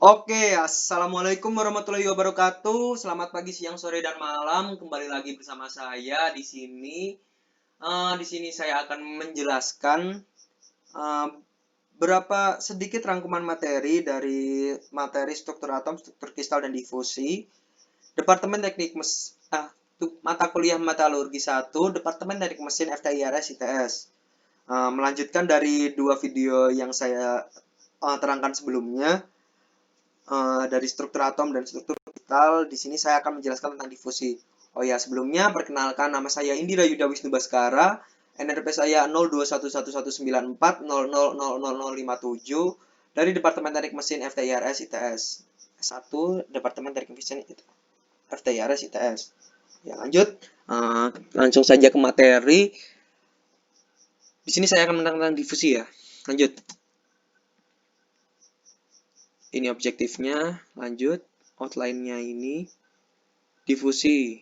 Oke, assalamualaikum warahmatullahi wabarakatuh. Selamat pagi, siang, sore, dan malam. Kembali lagi bersama saya di sini. Di sini saya akan menjelaskan eh, berapa sedikit rangkuman materi dari materi struktur atom, struktur kristal, dan difusi. Departemen Teknik Mata Kuliah Metalurgi 1, Departemen Teknik Mesin FTIRS ITS. Melanjutkan dari dua video yang saya terangkan sebelumnya. Dari struktur atom dan struktur orbital. Di sini saya akan menjelaskan tentang difusi. Oh ya, sebelumnya perkenalkan, nama saya Indira Yuda Wisnu Baskara. NRP saya 021119000057 dari Departemen Teknik Mesin FTIRS ITS. S1 Departemen Teknik Mesin FTIRS ITS. Ya, lanjut. Langsung saja ke materi. Di sini saya akan menerangkan tentang difusi ya. Lanjut. Ini objektifnya. Lanjut. Outline-nya ini. Difusi.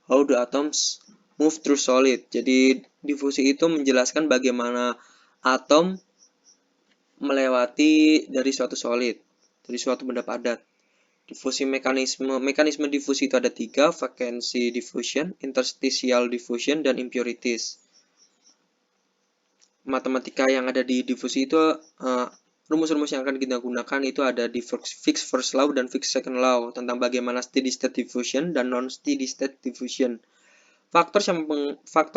How the atoms move through solid. Jadi difusi itu menjelaskan bagaimana atom melewati dari suatu solid, dari suatu benda padat. Difusi mekanisme difusi itu ada 3, vacancy diffusion, interstitial diffusion, dan impurities. Matematika yang ada di difusi itu rumus-rumus yang akan kita gunakan itu ada di fixed first law dan fixed second law tentang bagaimana steady state diffusion dan non steady state diffusion. Faktor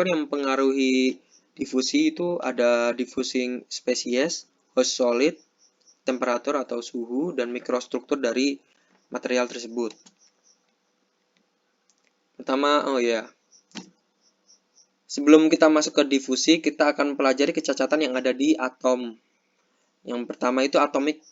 yang mempengaruhi difusi itu ada diffusing species, host solid, temperatur atau suhu, dan mikrostruktur dari material tersebut. Pertama, sebelum kita masuk ke difusi, kita akan pelajari kecacatan yang ada di atom. Yang pertama itu atomic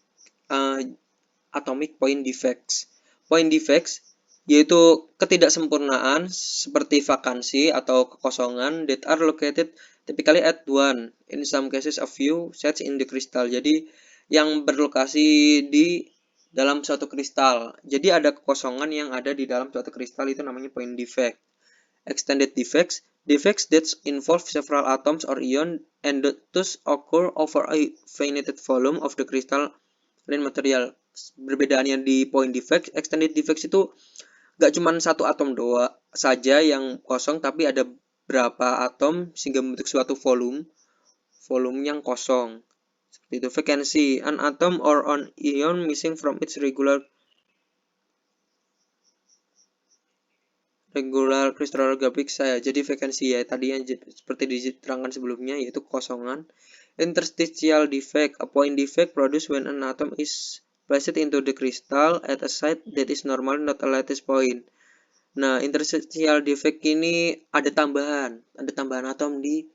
point defects. Point defects yaitu ketidaksempurnaan seperti vakansi atau kekosongan that are located typically at one, in some cases a few sets in the crystal. Jadi yang berlokasi di dalam suatu kristal. Jadi ada kekosongan yang ada di dalam suatu kristal itu namanya point defect. Extended defects, defects that involve several atoms or ions and thus occur over a finite volume of the crystalline material. Perbedaannya di point defects, extended defects itu gak cuma satu atom doang saja yang kosong, tapi ada berapa atom sehingga membentuk suatu volume yang kosong. Seperti itu. Vacancy, an atom or an ion missing from its regular crystallographic saya. Jadi vacancy ya tadi yang seperti diterangkan sebelumnya, yaitu kekosongan. Interstitial defect, a point defect produced when an atom is placed into the crystal at a site that is normally not a lattice point. Nah, interstitial defect ini ada tambahan atom di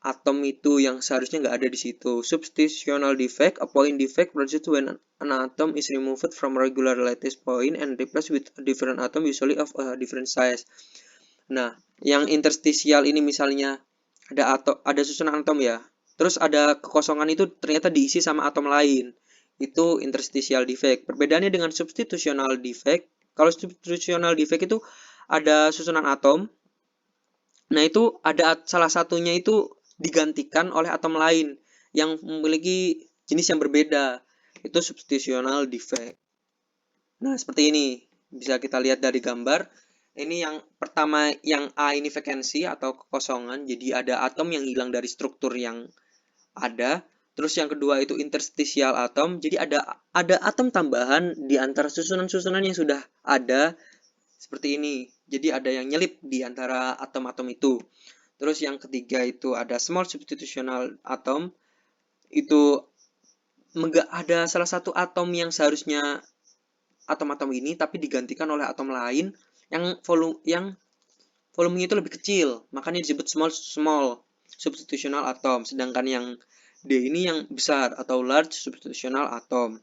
atom itu yang seharusnya nggak ada di situ. Substitutional defect, a point defect produced when an atom is removed from regular lattice point and replaced with a different atom usually of a different size. Nah, yang interstitial ini misalnya ada susunan atom ya. Terus ada kekosongan itu ternyata diisi sama atom lain. Itu interstitial defect. Perbedaannya dengan substitutional defect, kalau substitutional defect itu ada susunan atom. Nah, itu ada salah satunya itu digantikan oleh atom lain yang memiliki jenis yang berbeda. Itu substitutional defect. Nah, seperti ini. Bisa kita lihat dari gambar. Ini yang pertama, yang A ini vacancy atau kekosongan. Jadi ada atom yang hilang dari struktur yang ada. Terus yang kedua itu interstitial atom. Jadi ada atom tambahan di antara susunan-susunan yang sudah ada. Seperti ini. Jadi ada yang nyelip di antara atom-atom itu. Terus yang ketiga itu ada small substitutional atom. Itu ada salah satu atom yang seharusnya atom-atom ini tapi digantikan oleh atom lain yang volumenya itu lebih kecil. Makanya disebut small substitutional atom. Sedangkan yang D ini yang besar atau large substitutional atom.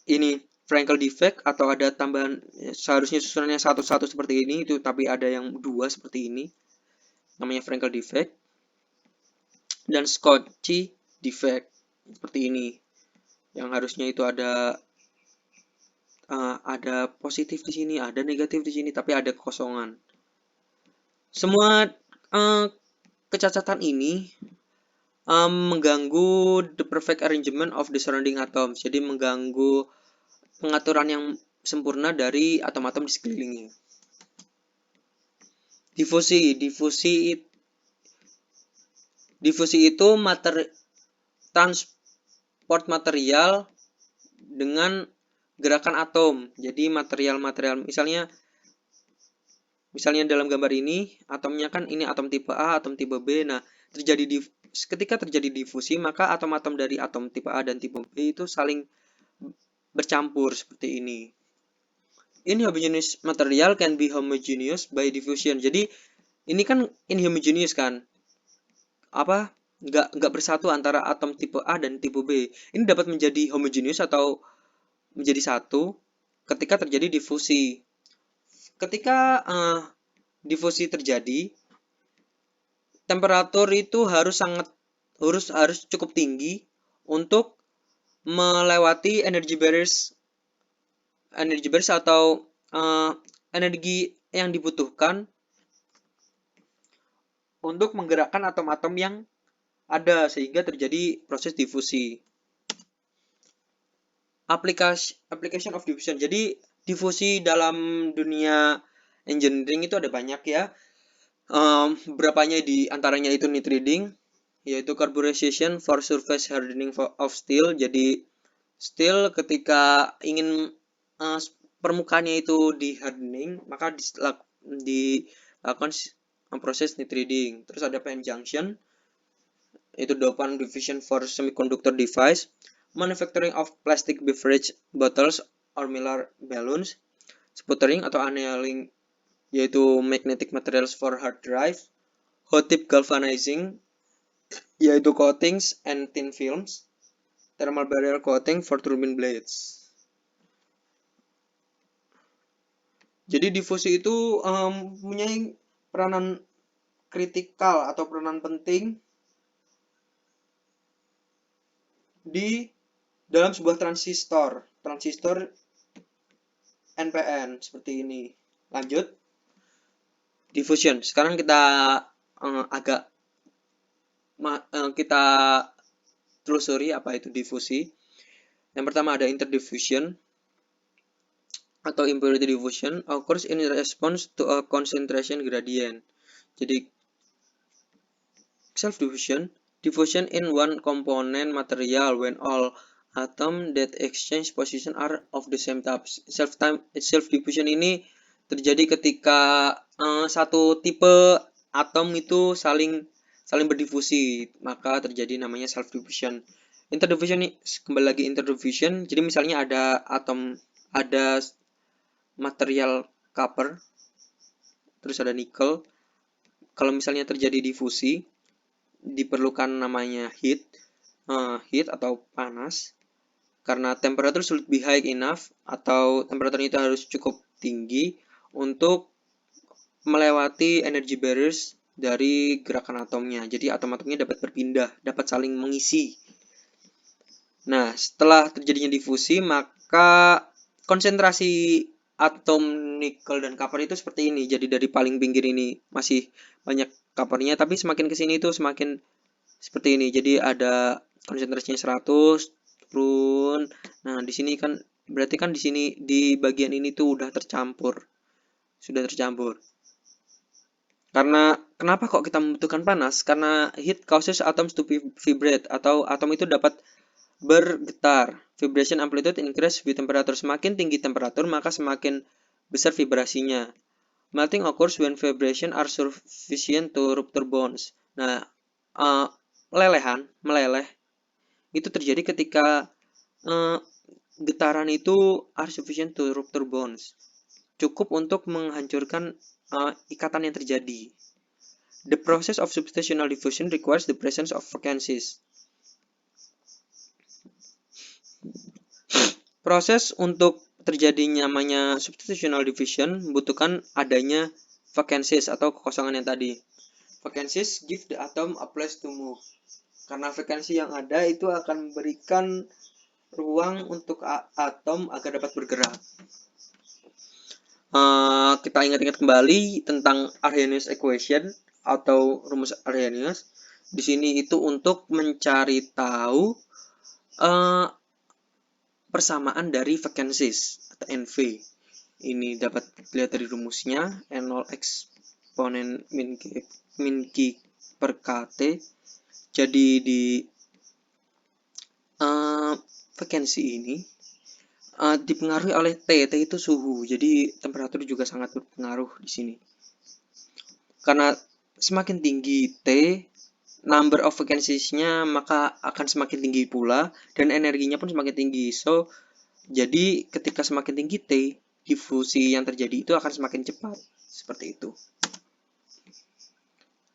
Ini Frankel defect atau ada tambahan seharusnya susunannya satu-satu seperti ini itu tapi ada yang dua seperti ini. Namanya Frankel defect. Dan Scotchy defect seperti ini. Yang harusnya itu ada positif di sini, ada negatif di sini, tapi ada kekosongan. Semua kecacatan ini mengganggu the perfect arrangement of the surrounding atoms. Jadi mengganggu pengaturan yang sempurna dari atom-atom di sekelilingnya. Difusi itu transport material dengan gerakan atom. Jadi material-material misalnya dalam gambar ini atomnya kan ini atom tipe A, atom tipe B. Nah, ketika terjadi difusi, maka atom-atom dari atom tipe A dan tipe B itu saling bercampur seperti ini. Inhomogeneous material can be homogeneous by diffusion. Jadi ini kan inhomogeneous kan? Nggak bersatu antara atom tipe A dan tipe B. Ini dapat menjadi homogeneous atau menjadi satu ketika terjadi difusi. Ketika difusi terjadi, temperatur itu harus cukup tinggi untuk melewati energy barriers atau energi yang dibutuhkan untuk menggerakkan atom-atom yang ada sehingga terjadi proses difusi. Application of diffusion. Jadi difusi dalam dunia engineering itu ada banyak ya. Beberapanya di antaranya itu nitriding, yaitu carburization for surface hardening of steel. Jadi steel ketika ingin permukaannya itu di hardening, maka dilakukan proses nitriding. Terus ada PN junction, itu dopant diffusion for semiconductor device. Manufacturing of plastic beverage bottles or Miller balloons. Sputtering atau annealing, yaitu magnetic materials for hard drive. Hot dip galvanizing, yaitu coatings and thin films. Thermal barrier coating for turbine blades. Jadi difusi itu mempunyai peranan kritikal atau peranan penting di dalam sebuah transistor NPN seperti ini. Lanjut, diffusion. Sekarang kita kita telusuri apa itu difusi. Yang pertama ada interdiffusion atau impurity diffusion occurs in response to a concentration gradient. Jadi self-diffusion, diffusion in one component material when all atom that exchange position are of the same type. Self-diffusion ini terjadi ketika satu tipe atom itu saling berdifusi, maka terjadi namanya self-diffusion. Interdiffusion ini kembali lagi interdiffusion. Jadi misalnya ada material copper, terus ada nickel. Kalau misalnya terjadi difusi, diperlukan namanya heat atau panas, karena temperatur should be high enough atau temperaturnya itu harus cukup tinggi untuk melewati energy barriers dari gerakan atomnya. Jadi atom-atomnya dapat berpindah, dapat saling mengisi. Nah, setelah terjadinya difusi, maka konsentrasi atom nikel dan copper itu seperti ini. Jadi dari paling pinggir ini masih banyak coppernya, tapi semakin ke sini itu semakin seperti ini. Jadi ada konsentrasinya 100 turun. Nah, di sini kan berarti kan di sini di bagian ini tuh udah tercampur. Sudah tercampur. Karena kenapa kok kita membutuhkan panas? Karena heat causes atoms to vibrate atau atom itu dapat bergetar. Vibration amplitude increase with temperature. Semakin tinggi temperatur, maka semakin besar vibrasinya. Melting occurs when vibration are sufficient to rupture bonds. Nah, meleleh itu terjadi ketika getaran itu are sufficient to rupture bonds. Cukup untuk menghancurkan ikatan yang terjadi. The process of substitutional diffusion requires the presence of vacancies. Proses untuk terjadinya namanya substitutional diffusion membutuhkan adanya vacancies atau kekosongan yang tadi. Vacancies give the atom a place to move. Karena vacancy yang ada itu akan memberikan ruang untuk atom agar dapat bergerak. Kita ingat-ingat kembali tentang Arrhenius equation atau rumus Arrhenius. Di sini itu untuk mencari tahu persamaan dari vacancies atau NV. Ini dapat dilihat dari rumusnya, N0 eksponen min Q per KT. Jadi di vacancy ini dipengaruhi oleh T. T itu suhu. Jadi temperatur juga sangat berpengaruh di sini. Karena semakin tinggi T, number of vacancies-nya maka akan semakin tinggi pula dan energinya pun semakin tinggi. So, jadi ketika semakin tinggi T, difusi yang terjadi itu akan semakin cepat. Seperti itu.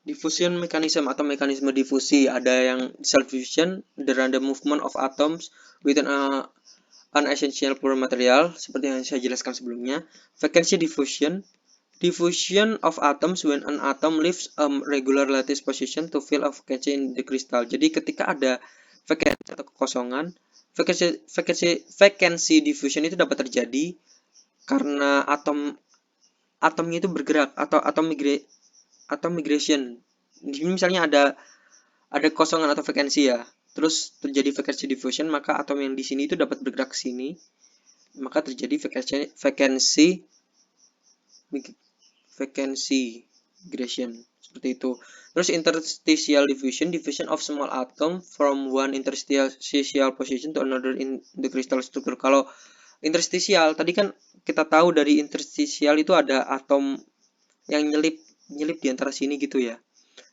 Diffusion mechanism atau mekanisme difusi, ada yang cell fusion, the random movement of atoms within an essential pure material, seperti yang saya jelaskan sebelumnya. Vacancy diffusion, diffusion of atoms when an atom leaves a regular lattice position to fill a vacancy in the crystal. Jadi ketika ada vacancy atau kekosongan, vacancy diffusion itu dapat terjadi karena atomnya itu bergerak atau atom migration. Di sini misalnya ada kosongan atau vacancy ya. Terus terjadi vacancy diffusion, maka atom yang di sini itu dapat bergerak ke sini. Maka terjadi vacancy migration seperti itu. Terus interstitial diffusion, diffusion of small atom from one interstitial position to another in the crystal structure. Kalau interstitial tadi kan kita tahu dari interstitial itu ada atom yang nyelip di antara sini gitu ya,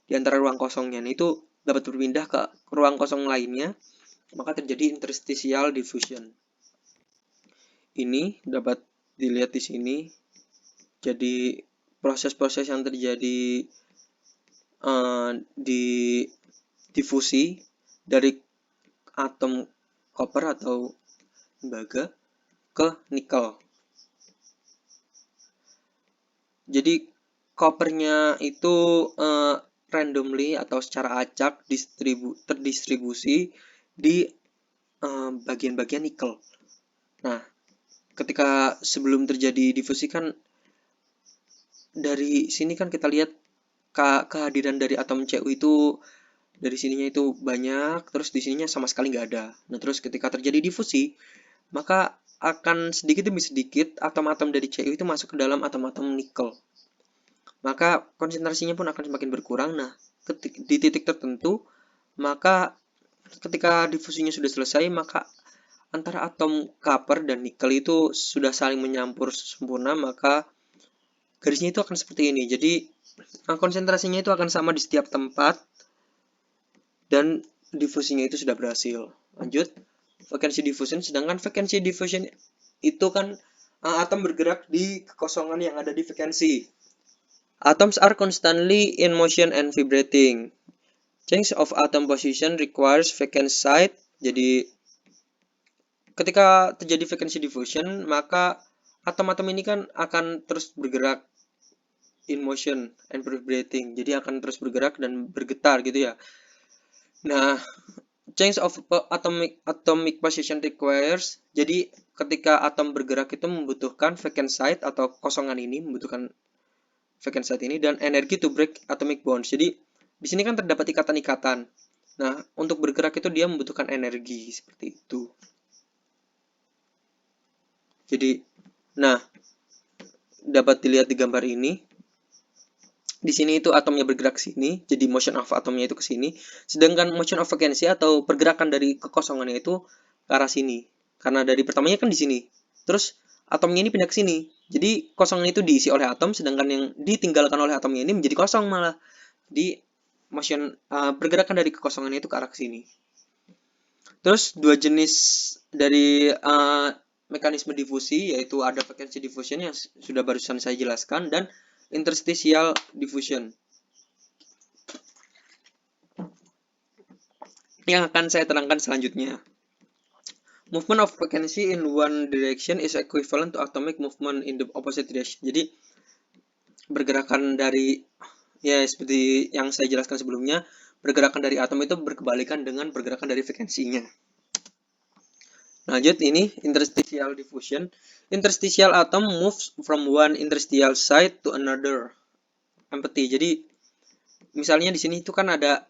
di antara ruang kosongnya. Nah, itu dapat berpindah ke ruang kosong lainnya, maka terjadi interstitial diffusion. Ini dapat dilihat di sini. Jadi proses-proses yang terjadi di difusi dari atom koper atau tembaga ke nikel. Jadi kopernya itu randomly atau secara acak terdistribusi di bagian-bagian nikel. Nah, ketika sebelum terjadi difusi kan dari sini kan kita lihat kehadiran dari atom Cu itu dari sininya itu banyak, terus di sininya sama sekali nggak ada. Nah, terus ketika terjadi difusi, maka akan sedikit demi sedikit atom-atom dari Cu itu masuk ke dalam atom-atom nikel. Maka konsentrasinya pun akan semakin berkurang. Nah, di titik tertentu, maka ketika difusinya sudah selesai, maka antara atom copper dan nikel itu sudah saling menyampur sempurna, maka garisnya itu akan seperti ini. Jadi, konsentrasinya itu akan sama di setiap tempat, dan difusinya itu sudah berhasil. Lanjut, vacancy diffusion. Sedangkan vacancy diffusion itu kan atom bergerak di kekosongan yang ada di vacancy. Atoms are constantly in motion and vibrating. Change of atom position requires vacant site. Jadi ketika terjadi vacancy diffusion, maka atom-atom ini kan akan terus bergerak in motion and vibrating. Jadi akan terus bergerak dan bergetar gitu ya. Nah, change of atomic position requires. Jadi ketika atom bergerak itu membutuhkan vacant site atau kosongan ini, membutuhkan vacant site ini, dan energi to break atomic bonds. Jadi di sini kan terdapat ikatan-ikatan. Nah, untuk bergerak itu dia membutuhkan energi seperti itu. Jadi, nah, dapat dilihat di gambar ini. Di sini itu atomnya bergerak ke sini, jadi motion of atomnya itu ke sini. Sedangkan motion of vacancy atau pergerakan dari kekosongannya itu ke arah sini. Karena dari pertamanya kan di sini. Terus atomnya ini pindah ke sini. Jadi kosongan itu diisi oleh atom, sedangkan yang ditinggalkan oleh atomnya ini menjadi kosong malah. Di motion pergerakan dari kekosongan itu ke arah ke sini. Terus dua jenis dari mekanisme difusi, yaitu ada vacancy diffusion yang sudah barusan saya jelaskan dan interstitial diffusion yang akan saya terangkan selanjutnya. Movement of vacancy in one direction is equivalent to atomic movement in the opposite direction. Jadi pergerakan dari, ya seperti yang saya jelaskan sebelumnya, pergerakan dari atom itu berkebalikan dengan pergerakan dari vacancy-nya. Lanjut, ini interstitial diffusion. Interstitial atom moves from one interstitial site to another empty. Jadi misalnya di sini itu kan ada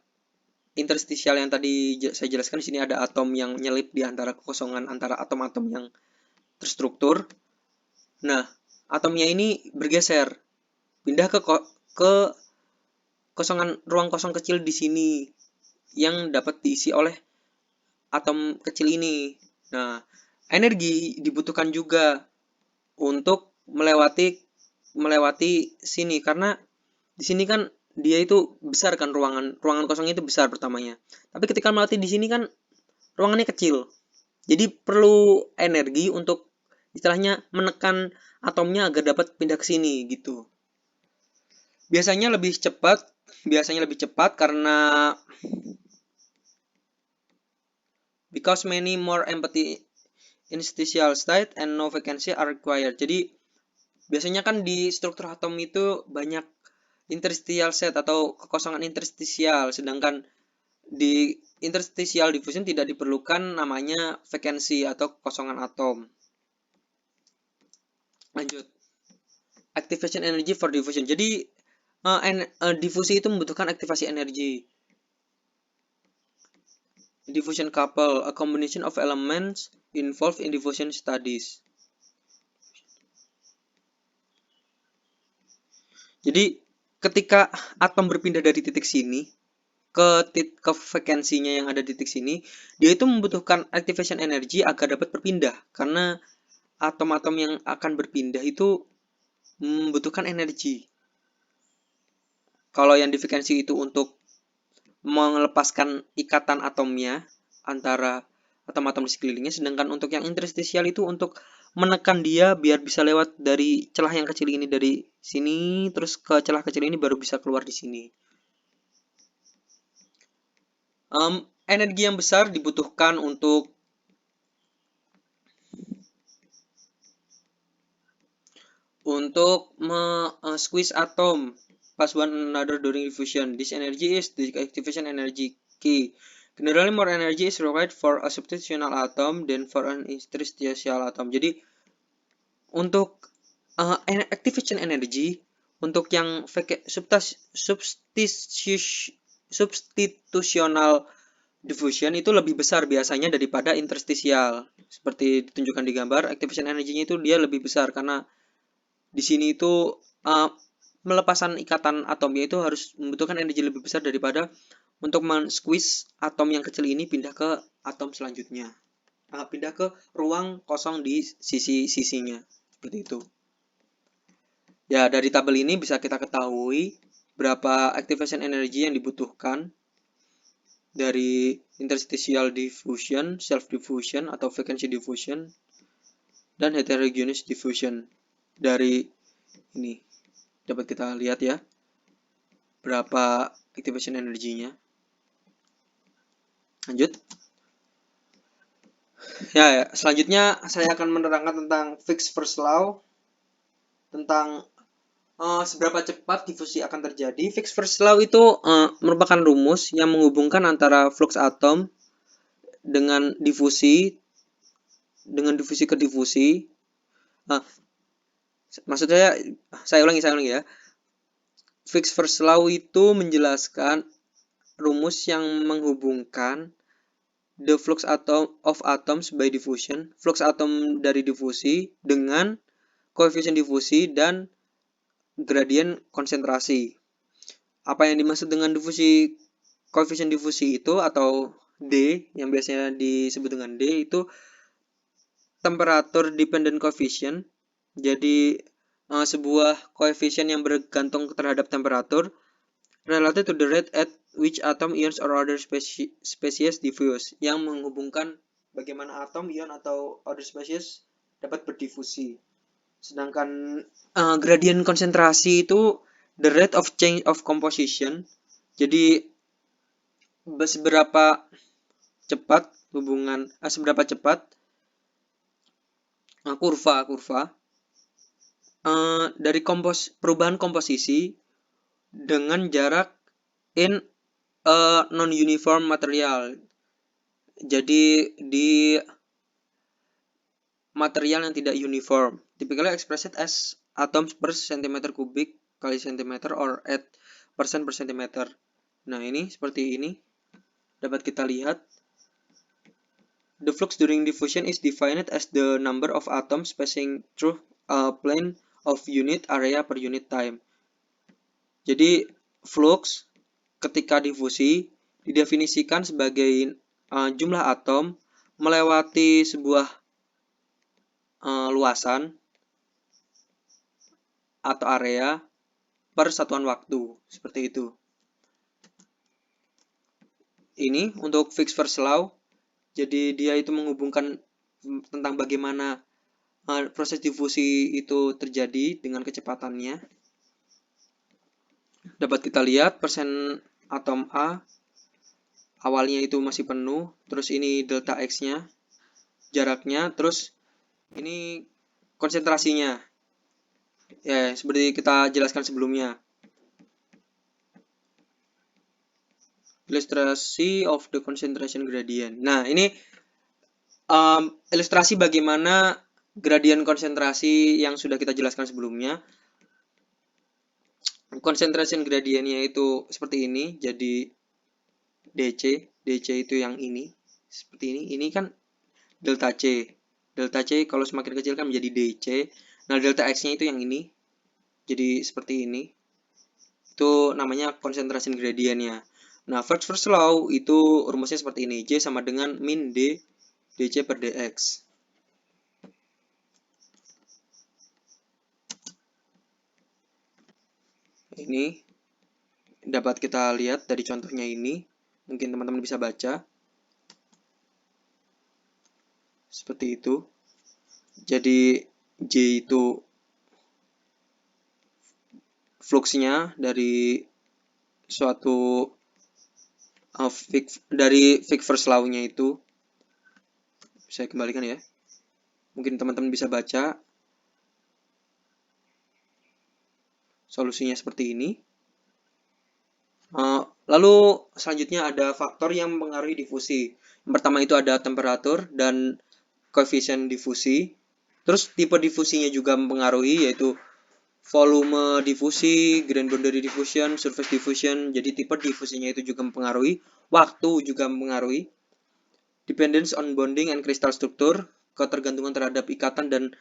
interstisial yang tadi saya jelaskan, di sini ada atom yang nyelip di antara kekosongan antara atom-atom yang terstruktur. Nah, atomnya ini bergeser, pindah ke kosongan ruang kosong kecil di sini yang dapat diisi oleh atom kecil ini. Nah, energi dibutuhkan juga untuk melewati sini, karena di sini kan dia itu besar kan, ruangan kosongnya itu besar pertamanya. Tapi ketika melewati di sini kan ruangannya kecil. Jadi perlu energi untuk istilahnya menekan atomnya agar dapat pindah ke sini gitu. Biasanya lebih cepat karena because many more empty interstitial state and no vacancy are required. Jadi biasanya kan di struktur atom itu banyak interstitial set atau kekosongan interstisial, sedangkan di interstitial diffusion tidak diperlukan namanya vacancy atau kekosongan atom. Lanjut. Activation energy for diffusion. Jadi difusi itu membutuhkan aktivasi energi. Diffusion couple, a combination of elements involved in diffusion studies. Jadi ketika atom berpindah dari titik sini ke vacancy-nya yang ada di titik sini, dia itu membutuhkan activation energy agar dapat berpindah, karena atom-atom yang akan berpindah itu membutuhkan energi. Kalau yang di vacancy itu untuk melepaskan ikatan atomnya antara atom-atom di sekelilingnya, sedangkan untuk yang interstisial itu untuk menekan dia biar bisa lewat dari celah yang kecil ini, dari sini terus ke celah kecil ini baru bisa keluar di sini. Energi yang besar dibutuhkan untuk squeeze atom past one another during diffusion. This energy is the activation energy key. Generally, more energy is required for a substitutional atom than for an interstitial atom. Jadi, untuk activation energy, untuk yang substitutional diffusion itu lebih besar biasanya daripada interstitial. Seperti ditunjukkan di gambar, activation energy-nya itu dia lebih besar karena di sini itu melepasan ikatan atomnya itu harus membutuhkan energi lebih besar daripada untuk men-squeeze atom yang kecil ini pindah ke atom selanjutnya. Pindah ke ruang kosong di sisi-sisinya. Seperti itu. Ya, dari tabel ini bisa kita ketahui berapa activation energy yang dibutuhkan dari interstitial diffusion, self diffusion atau vacancy diffusion, dan heterogeneous diffusion. Dari ini dapat kita lihat ya berapa activation energinya. Lanjut. Ya, selanjutnya saya akan menerangkan tentang Fick's first law, tentang seberapa cepat difusi akan terjadi. Fick's first law itu merupakan rumus yang menghubungkan antara flux atom dengan difusi ke difusi. Maksud saya ulangi ya. Fick's first law itu menjelaskan rumus yang menghubungkan the flux of atoms by diffusion, flux atom dari difusi dengan koefisien difusi dan gradien konsentrasi. Apa yang dimaksud dengan difusi, koefisien difusi itu atau D yang biasanya disebut dengan D itu temperature dependent coefficient. Jadi sebuah koefisien yang bergantung terhadap temperatur related to the rate at which atom, ions, or other species diffuse, yang menghubungkan bagaimana atom, ion, atau other species dapat berdifusi. Sedangkan gradien konsentrasi itu the rate of change of composition. Jadi seberapa cepat kurva dari perubahan komposisi dengan jarak in non-uniform material. Jadi di material yang tidak uniform. Typically expressed as atoms per centimeter kubik kali centimeter or at percent per centimeter. Nah, ini seperti ini. dapat kita lihat, the flux during diffusion is defined as the number of atoms passing through a plane of unit area per unit time. Jadi flux ketika difusi didefinisikan sebagai jumlah atom melewati sebuah luasan atau area per satuan waktu, seperti itu. Ini untuk Fick's first law, jadi dia itu menghubungkan tentang bagaimana proses difusi itu terjadi dengan kecepatannya. Dapat kita lihat persen atom A awalnya itu masih penuh, terus ini delta X-nya, jaraknya, terus ini konsentrasinya. Ya, seperti kita jelaskan sebelumnya. Ilustrasi of the concentration gradient. Nah, ini ilustrasi bagaimana gradien konsentrasi yang sudah kita jelaskan sebelumnya. Concentration gradientnya itu seperti ini, jadi DC itu yang ini, seperti ini. Ini kan delta C. Delta C kalau semakin kecil kan menjadi DC. Nah, delta X-nya itu yang ini, jadi seperti ini. Itu namanya concentration gradientnya. Nah, Fick's law itu rumusnya seperti ini. J sama dengan min D dC per dx. Ini dapat kita lihat dari contohnya ini. Mungkin teman-teman bisa baca. Seperti itu. Jadi J itu fluxnya dari suatu dari Fick's law-nya itu. Saya kembalikan ya. Mungkin teman-teman bisa baca. Solusinya seperti ini. Lalu selanjutnya ada faktor yang mempengaruhi difusi. Yang pertama itu ada temperatur dan koefisien difusi. Terus tipe difusinya juga mempengaruhi, yaitu volume difusi, grain boundary diffusion, surface diffusion. Jadi tipe difusinya itu juga mempengaruhi. Waktu juga mempengaruhi. Dependence on bonding and crystal structure, ketergantungan terhadap ikatan dan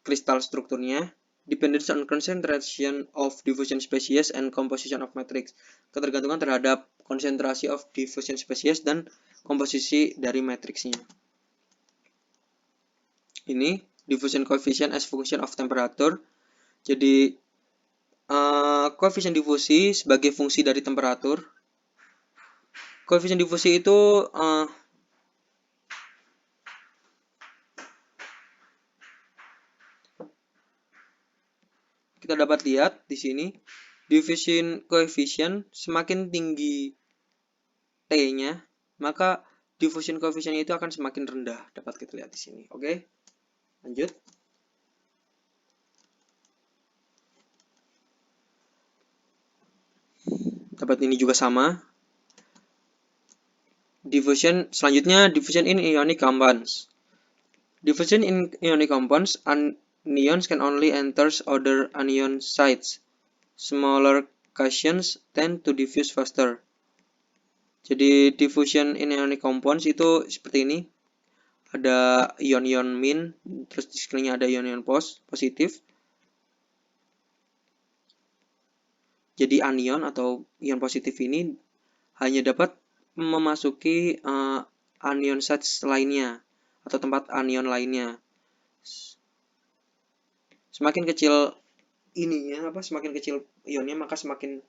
kristal strukturnya. Dependence on concentration of diffusion species and composition of matrix, ketergantungan terhadap konsentrasi of diffusion species dan komposisi dari matriksnya. Ini diffusion coefficient as function of temperature. Jadi koefisien difusi sebagai fungsi dari temperatur. Koefisien difusi itu kita dapat lihat di sini, diffusion coefficient semakin tinggi T-nya, maka diffusion coefficient itu akan semakin rendah. Dapat kita lihat di sini. Oke, lanjut. Dapat ini juga sama. Diffusion selanjutnya, diffusion in ionic compounds. Diffusion in ionic compounds, anions can only enter other anion sites. Smaller cations tend to diffuse faster. Jadi diffusion in ionic compounds itu seperti ini. Ada ion-ion min, terus di sekelilingnya ada ion-ion positif. Jadi anion atau ion positif ini hanya dapat memasuki anion sites lainnya atau tempat anion lainnya. Semakin kecil ininya, semakin kecil ionnya, maka semakin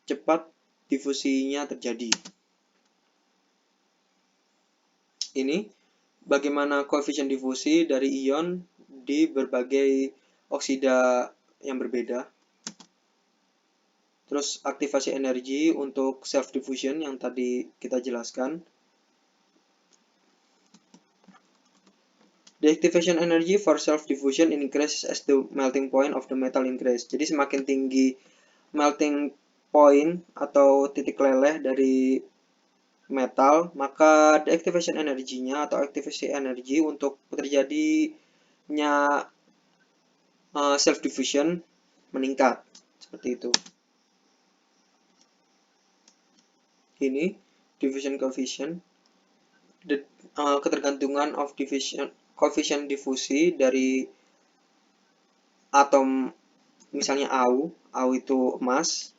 cepat difusinya terjadi. Ini bagaimana koefisien difusi dari ion di berbagai oksida yang berbeda. Terus aktivasi energi untuk self diffusion yang tadi kita jelaskan. The activation energy for self diffusion increases as the melting point of the metal increase. Jadi semakin tinggi melting point atau titik leleh dari metal, maka the activation energinya atau aktivasi energi untuk terjadinya self diffusion meningkat. Seperti itu. Ini diffusion coefficient, ketergantungan of diffusion coefficient difusi dari atom, misalnya Au itu emas,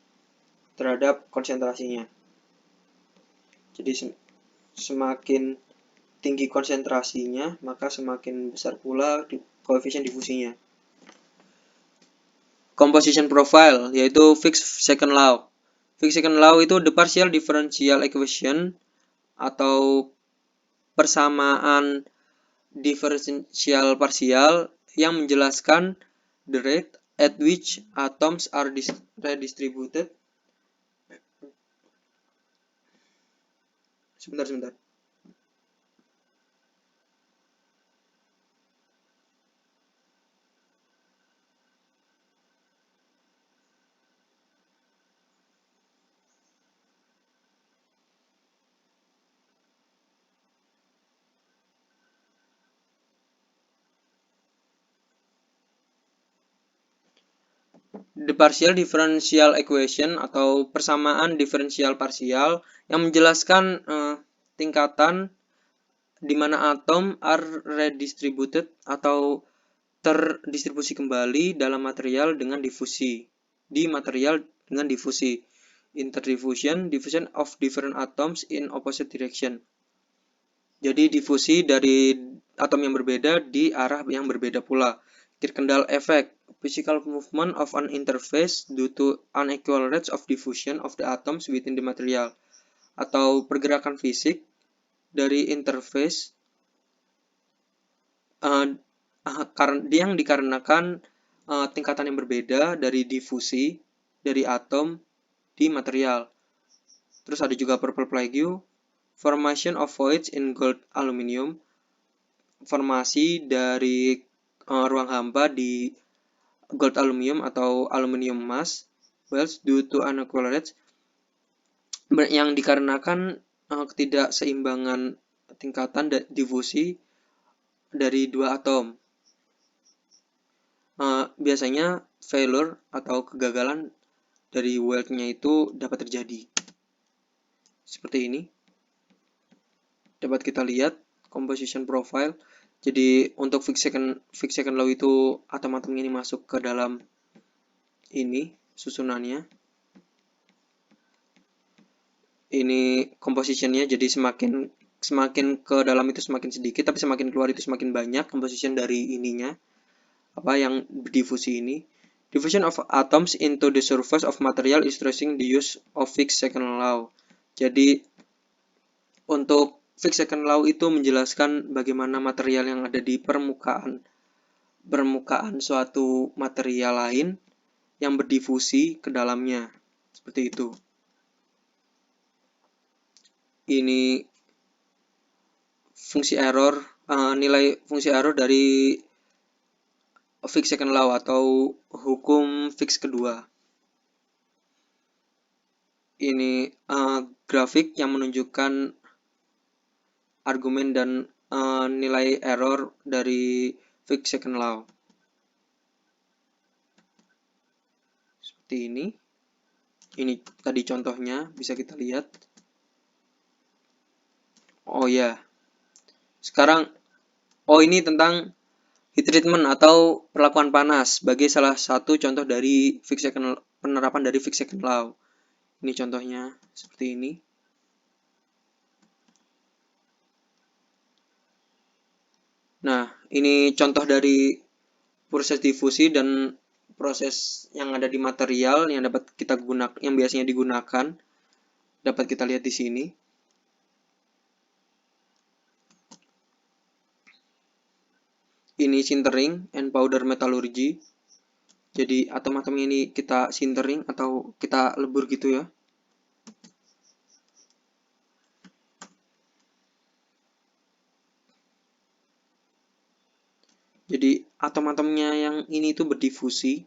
terhadap konsentrasinya. Jadi semakin tinggi konsentrasinya, maka semakin besar pula koefisien difusinya. Composition profile, yaitu Fick's second law. Fick's second law itu the partial differential equation atau persamaan diferensial parsial yang menjelaskan the rate at which atoms are redistributed. Sebentar. The partial differential equation atau persamaan diferensial parsial yang menjelaskan tingkatan di mana atom are redistributed atau terdistribusi kembali dalam material dengan difusi. Di material dengan difusi. Interdiffusion, diffusion of different atoms in opposite direction. Jadi difusi dari atom yang berbeda di arah yang berbeda pula. Kirkendall effect, physical movement of an interface due to unequal rates of diffusion of the atoms within the material, atau pergerakan fisik dari interface yang dikarenakan tingkatan yang berbeda dari difusi dari atom di material. Terus ada juga purple plague, formation of voids in gold aluminium, formasi dari ruang hampa di gold aluminium atau aluminium emas, wells due to unequal rates, yang dikarenakan ketidakseimbangan tingkatan difusi dari dua atom. Biasanya failure atau kegagalan dari weld-nya itu dapat terjadi. Seperti ini. Dapat kita lihat composition profile. Jadi untuk Fick's second law itu atom-atomnya ini masuk ke dalam ini susunannya. Ini compositionnya, jadi semakin ke dalam itu semakin sedikit, tapi semakin keluar itu semakin banyak composition dari ininya, yang difusi ini. Diffusion of atoms into the surface of material is stressing the use of Fick's second law. Jadi untuk Fick's second law itu menjelaskan bagaimana material yang ada di permukaan suatu material lain yang berdifusi ke dalamnya. Seperti itu. Ini fungsi error, nilai fungsi error dari Fick's second law atau hukum Fick's kedua. Ini grafik yang menunjukkan argumen dan nilai error dari Fick's second law. Seperti ini. Ini tadi contohnya, bisa kita lihat. Oh ya. Sekarang, ini tentang heat treatment atau perlakuan panas sebagai salah satu contoh dari penerapan dari Fick's second law. Ini contohnya seperti ini. Nah, ini contoh dari proses difusi dan proses yang ada di material yang dapat kita gunakan, yang biasanya digunakan, dapat kita lihat di sini. Ini sintering and powder metallurgy. Jadi atom-atom ini kita sintering atau kita lebur gitu ya. Jadi atom-atomnya yang ini itu berdifusi.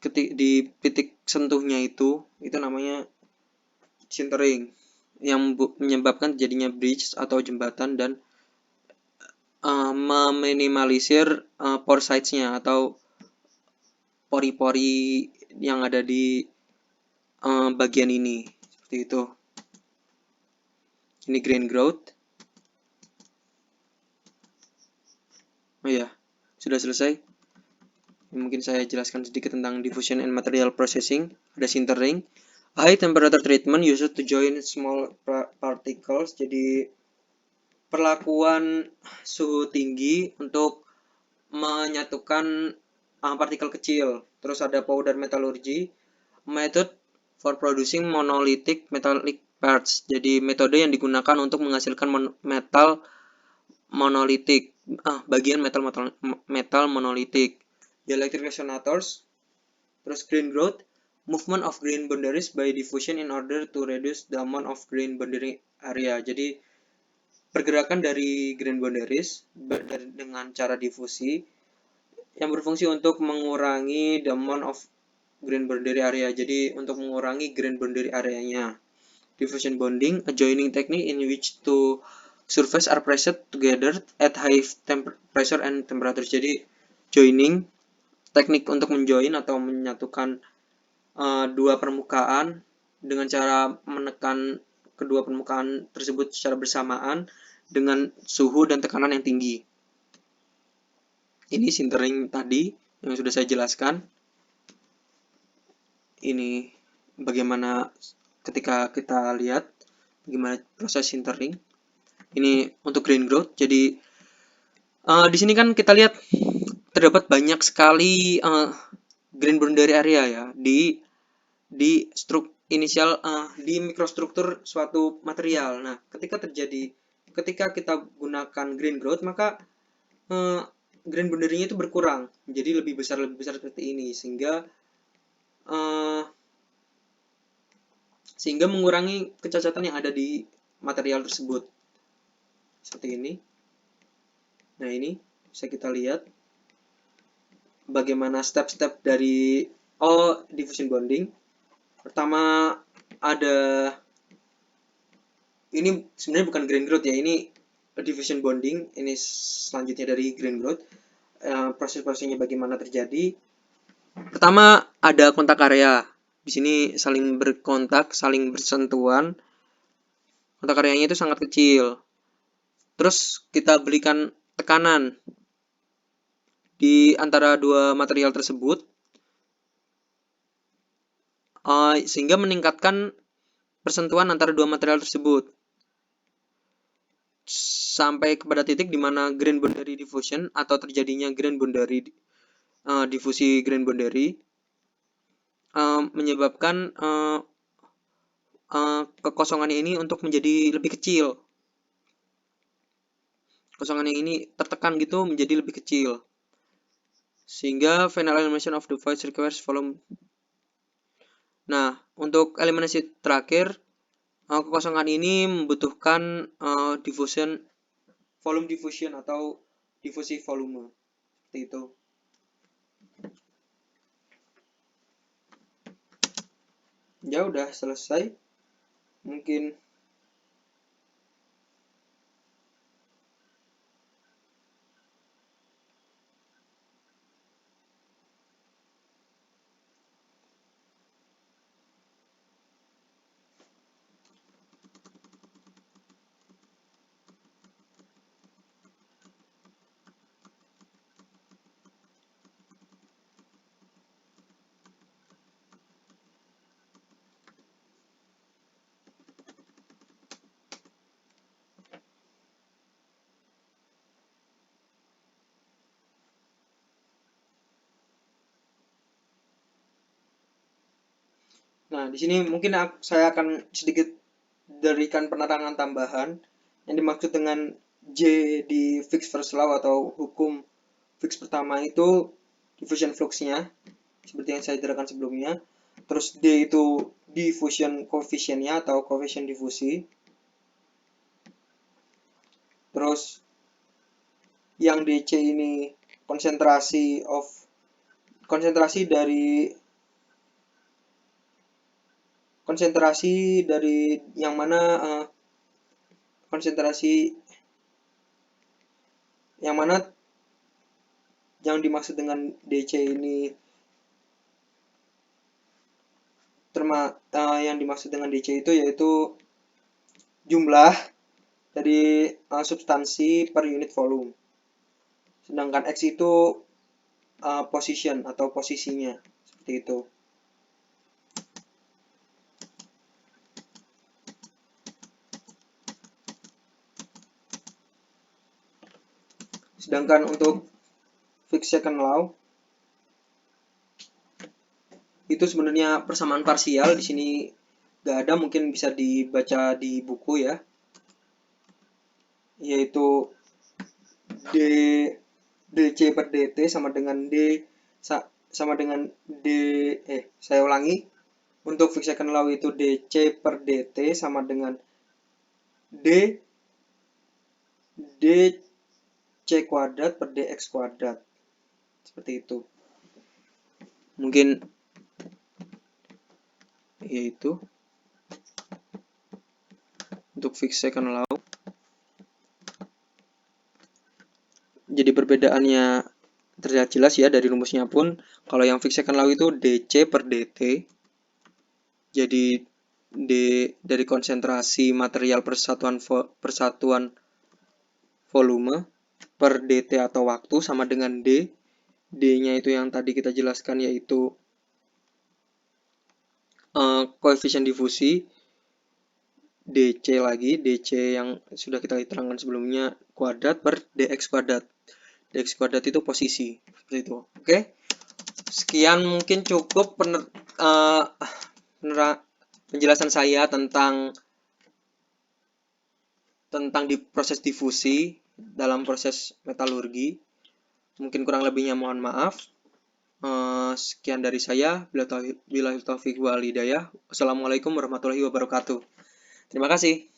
Di titik sentuhnya itu namanya sintering, yang menyebabkan terjadinya bridge atau jembatan dan meminimalisir pore size-nya atau pori-pori yang ada di bagian ini. Seperti itu. Ini grain growth. Oh ya, sudah selesai. Mungkin saya jelaskan sedikit tentang diffusion and material processing. Ada sintering. High temperature treatment used to join small particles. Jadi perlakuan suhu tinggi untuk menyatukan partikel kecil. Terus ada powder metallurgy, method for producing monolithic metallic parts. Jadi metode yang digunakan untuk menghasilkan metal monolitik, bagian metal monolitik. Dielectric resonators, terus grain growth, movement of grain boundaries by diffusion in order to reduce the amount of grain boundary area. Jadi pergerakan dari grain boundaries dengan cara difusi yang berfungsi untuk mengurangi the amount of grain boundary area. Jadi untuk mengurangi grain boundary areanya. Diffusion bonding, a joining technique in which two surfaces are pressed together at high pressure and temperature. Jadi joining, teknik untuk menjoin atau menyatukan dua permukaan dengan cara menekan kedua permukaan tersebut secara bersamaan dengan suhu dan tekanan yang tinggi. Ini sintering tadi yang sudah saya jelaskan. Ini bagaimana ketika kita lihat bagaimana proses sintering. Ini untuk grain growth. Jadi di sini kan kita lihat terdapat banyak sekali grain boundary area ya di di mikrostruktur suatu material. Nah, ketika kita gunakan grain growth, maka grain boundary-nya itu berkurang, jadi lebih besar seperti ini, sehingga mengurangi kecacatan yang ada di material tersebut. Seperti ini. Nah, ini bisa kita lihat bagaimana step-step dari diffusion bonding. Pertama ada, ini sebenarnya bukan grain growth ya, ini diffusion bonding. Ini selanjutnya dari grain growth. Proses-prosesnya bagaimana terjadi. Pertama ada kontak area. Di sini saling berkontak, saling bersentuhan. Kontak areanya itu sangat kecil. Terus kita berikan tekanan di antara dua material tersebut sehingga meningkatkan persentuhan antara dua material tersebut sampai kepada titik di mana grain boundary diffusion atau terjadinya grain boundary difusi grain boundary menyebabkan kekosongan ini untuk menjadi lebih kecil. Kosongan yang ini tertekan gitu menjadi lebih kecil. Sehingga final elimination of the void requires volume. Nah, untuk eliminasi terakhir, kekosongan ini membutuhkan volume diffusion atau difusi volume. Seperti itu. Ya udah selesai. Mungkin Nah, di sini mungkin saya akan sedikit berikan penerangan tambahan yang dimaksud dengan J di Fick's first law atau hukum Fick's pertama itu diffusion flux-nya seperti yang saya jelaskan sebelumnya. Terus D itu diffusion coefficient-nya atau coefficient difusi. Terus yang DC ini konsentrasi dari yang mana yang dimaksud dengan DC ini yang dimaksud dengan DC itu yaitu jumlah dari substansi per unit volume. Sedangkan X itu position atau posisinya, seperti itu. Sedangkan untuk Fick second law itu sebenarnya persamaan parsial. Di sini nggak ada, mungkin bisa dibaca di buku ya, yaitu dc per dt sama dengan sama dengan saya ulangi, untuk Fick second law itu dc per dt sama dengan dc kuadrat per dx kuadrat, seperti itu. Mungkin yaitu untuk Fick second law. Jadi perbedaannya terlihat jelas ya dari rumusnya pun. Kalau yang Fick second law itu dc per dt. Jadi dari konsentrasi material persatuan volume per dt atau waktu sama dengan d. D-nya itu yang tadi kita jelaskan, yaitu koefisien difusi. dc lagi, dc yang sudah kita terangkan sebelumnya, kuadrat per dx kuadrat. Dx kuadrat itu posisi, seperti itu. Oke, sekian mungkin cukup penjelasan saya tentang di proses difusi dalam proses metalurgi. Mungkin kurang lebihnya mohon maaf. Sekian dari saya. Billahi taufiq wal hidayah. Wassalamualaikum warahmatullahi wabarakatuh. Terima kasih.